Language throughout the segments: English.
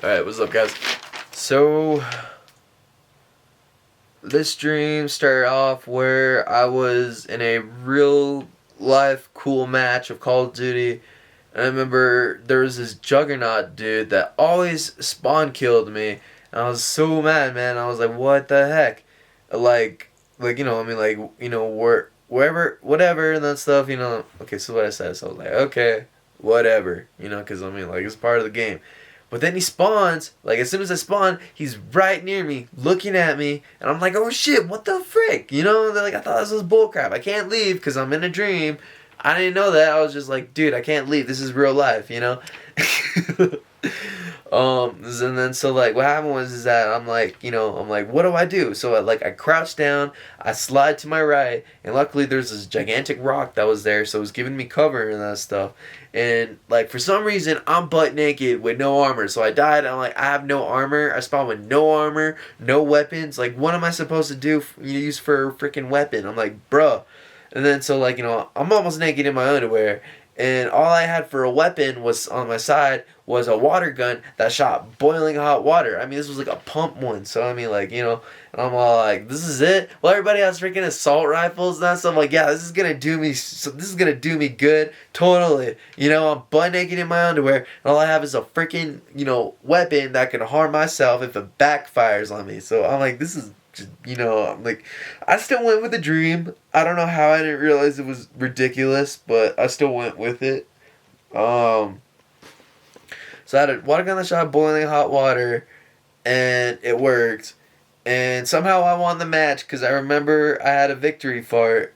Alright, what's up, guys? So, this dream started off where I was in a real life cool match of Call of Duty. And I remember there was this Juggernaut dude that always spawn killed me. And I was so mad, man. I was like, what the heck? Wherever, whatever, and that stuff, Okay, so what I said, so I was like, okay, whatever, because it's part of the game. But then he spawns, as soon as I spawn, he's right near me, looking at me, and I'm like, oh shit, what the frick? I thought this was bullcrap. I can't leave because I'm in a dream. I didn't know that. I was just like, dude, I can't leave. This is real life, And then what happened was is that I'm like, what do I do? So I crouch down, I slide to my right, and luckily there's this gigantic rock that was there, so it was giving me cover and that stuff. And for some reason I'm butt naked with no armor, so I died. I'm like, I have no armor. I spawned with no armor, no weapons. Like, what am I supposed to do? Use for a freaking weapon? I'm like, bruh. And then I'm almost naked in my underwear. And all I had for a weapon was on my side was a water gun that shot boiling hot water. I mean, this was like a pump one. So and I'm all like, this is it. Well, everybody has freaking assault rifles and that stuff. I'm like, yeah, this is gonna do me. So this is gonna do me good. Totally. I'm butt naked in my underwear, and all I have is a freaking weapon that can harm myself if it backfires on me. So I'm like, this is. I'm like, I still went with the dream. I don't know how I didn't realize it was ridiculous, but I still went with it. So I had a water gun that shot boiling hot water, and it worked. And somehow I won the match because I remember I had a victory fart.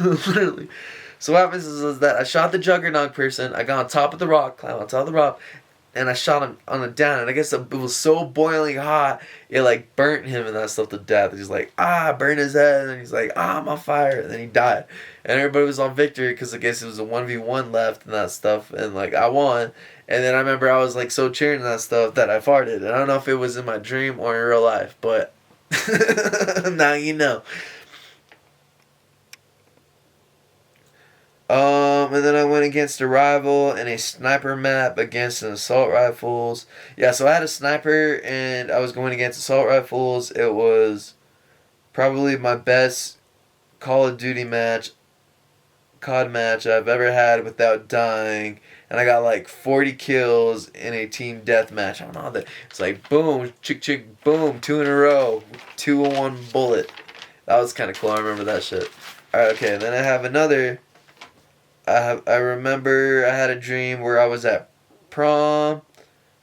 Literally. So what happens is that I shot the Juggernaut person. I got on top of the rock, climbed on top of the rock, and I shot him on the down, and I guess it was so boiling hot, it burnt him and that stuff to death. He's like, burned his head, and he's like, I'm on fire, and then he died. And everybody was on victory because I guess it was a 1v1 left and that stuff, and I won. And then I remember I was so cheering and that stuff that I farted. And I don't know if it was in my dream or in real life, but now you know. And then I went against a rival in a sniper map against an assault rifles. Yeah, so I had a sniper and I was going against assault rifles. It was probably my best Call of Duty match, COD match I've ever had without dying. And I got 40 kills in a team deathmatch. I don't know that. It's boom, chick, boom, 2 in a row, 2-1 bullet. That was kind of cool. I remember that shit. Alright, okay, then I have another. I remember I had a dream where I was at prom,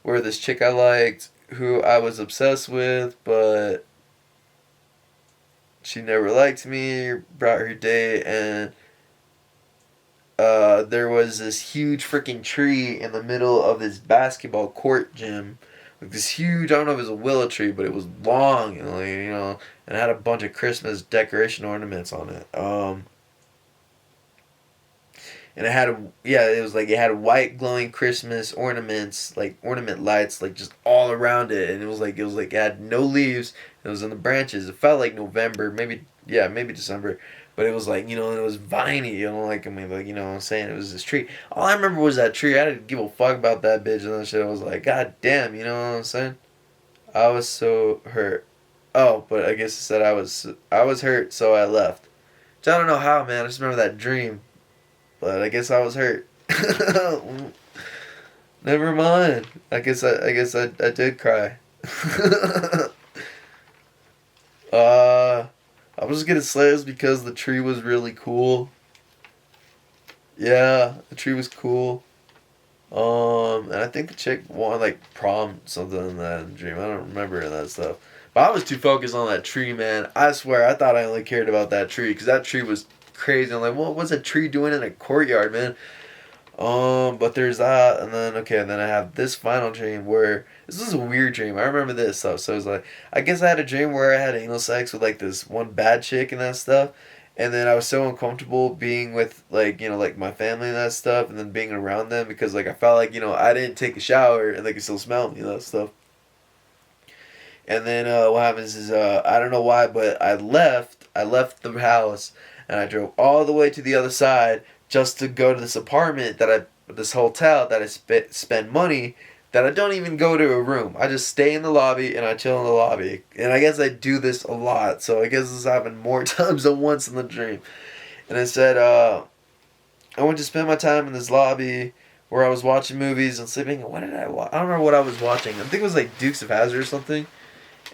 where this chick I liked, who I was obsessed with, but she never liked me, brought her date, and there was this huge freaking tree in the middle of this basketball court gym. This huge, I don't know if it was a willow tree, but it was long, and and it had a bunch of Christmas decoration ornaments on it. And it had it had white glowing Christmas ornaments, ornament lights, just all around it, and it had no leaves. It was in the branches. It felt like November, maybe December, but it was and it was viney, what I'm saying, it was this tree. All I remember was that tree. I didn't give a fuck about that bitch and that shit. I was like, God damn, you know what I'm saying? I was so hurt. Oh, but I guess it said I was hurt, so I left. Which I don't know how, man. I just remember that dream. But I guess I was hurt. Never mind. I guess I did cry. I was gonna say it's because the tree was really cool. Yeah, the tree was cool. And I think the chick won prom something in that dream. I don't remember that stuff. But I was too focused on that tree, man. I swear, I thought I only cared about that tree because that tree was crazy. I'm like, what's a tree doing in a courtyard, man? But there's that, and then I have this final dream where this is a weird dream. I remember this stuff. So it was I guess I had a dream where I had anal sex with this one bad chick and that stuff, and then I was so uncomfortable being with my family and that stuff, and then being around them because I felt I didn't take a shower and they could still smell me and that stuff. And then what happens is I don't know why, but I left the house and I drove all the way to the other side just to go to this apartment this hotel that I spend money that I don't even go to a room. I just stay in the lobby and I chill in the lobby. And I guess I do this a lot, so I guess this happened more times than once in the dream. And I said, I went to spend my time in this lobby where I was watching movies and sleeping. What did I watch? I don't remember what I was watching. I think it was like Dukes of Hazzard or something.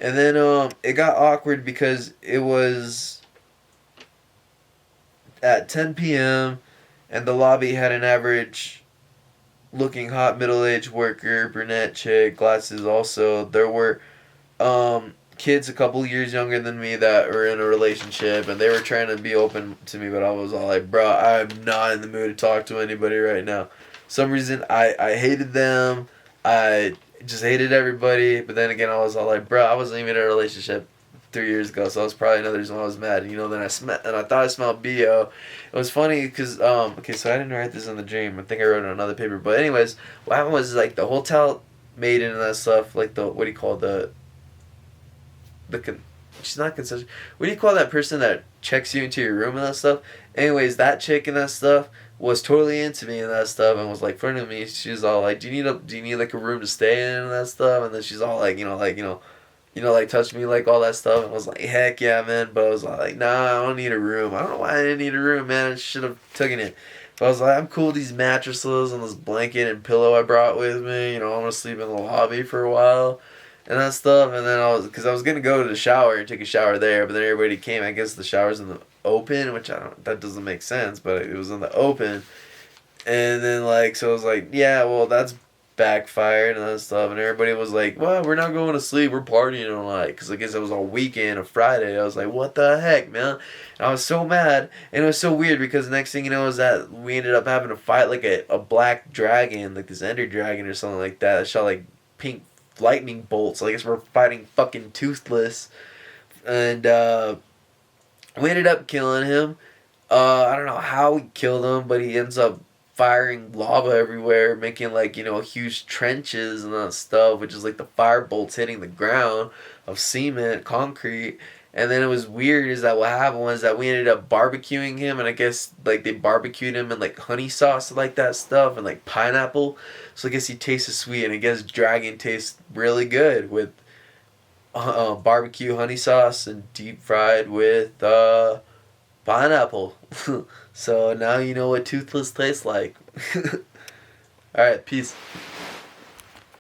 And then it got awkward because it was at 10 p.m. and the lobby had an average looking hot middle-aged worker, brunette chick, glasses also. There were kids a couple years younger than me that were in a relationship, and they were trying to be open to me, but I was all like, bro, I'm not in the mood to talk to anybody right now. Some reason I hated them. I just hated everybody. But then again, I was all like, bro, I wasn't even in a relationship 3 years ago, so that was probably another reason why I was mad. Then I thought I smelled BO. It was funny because okay, so I didn't write this in the dream. I think I wrote it on another paper. But anyways, what happened was like the hotel maiden and that stuff, like the what do you call she's not concession. What do you call that person that checks you into your room and that stuff? Anyways, that chick and that stuff was totally into me and that stuff and was like flirting with me. She was all like, do you need like a room to stay in and that stuff? And then she's all like, like touched me like all that stuff. And I was like, heck yeah, man. But I was like, nah, I don't need a room. I don't know why I didn't need a room, man. I should have taken it. But I was like, I'm cool with these mattresses and this blanket and pillow I brought with me. I'm gonna sleep in the lobby for a while and that stuff. And then because I was gonna go to the shower and take a shower there, but then everybody came. I guess the shower's in the open, which that doesn't make sense, but it was in the open. And then so I was like, yeah, well that's backfired and that stuff. And everybody was like, well, we're not going to sleep, we're partying all because I guess it was a weekend, a Friday. I was like, what the heck, man? And I was so mad, and it was so weird because the next thing you know is that we ended up having to fight like a black dragon, like this ender dragon or something like that shot like pink lightning bolts. I guess we're fighting fucking Toothless, and we ended up killing him. I don't know how we killed him, but he ends up firing lava everywhere, making huge trenches and that stuff, which is like the fire bolts hitting the ground of cement, concrete. And then it was weird is that what happened was that we ended up barbecuing him, and I guess they barbecued him in honey sauce like that stuff and pineapple. So I guess he tasted sweet, and I guess dragon tastes really good with barbecue honey sauce and deep fried with pineapple. So now you know what Toothless tastes like. Alright, peace.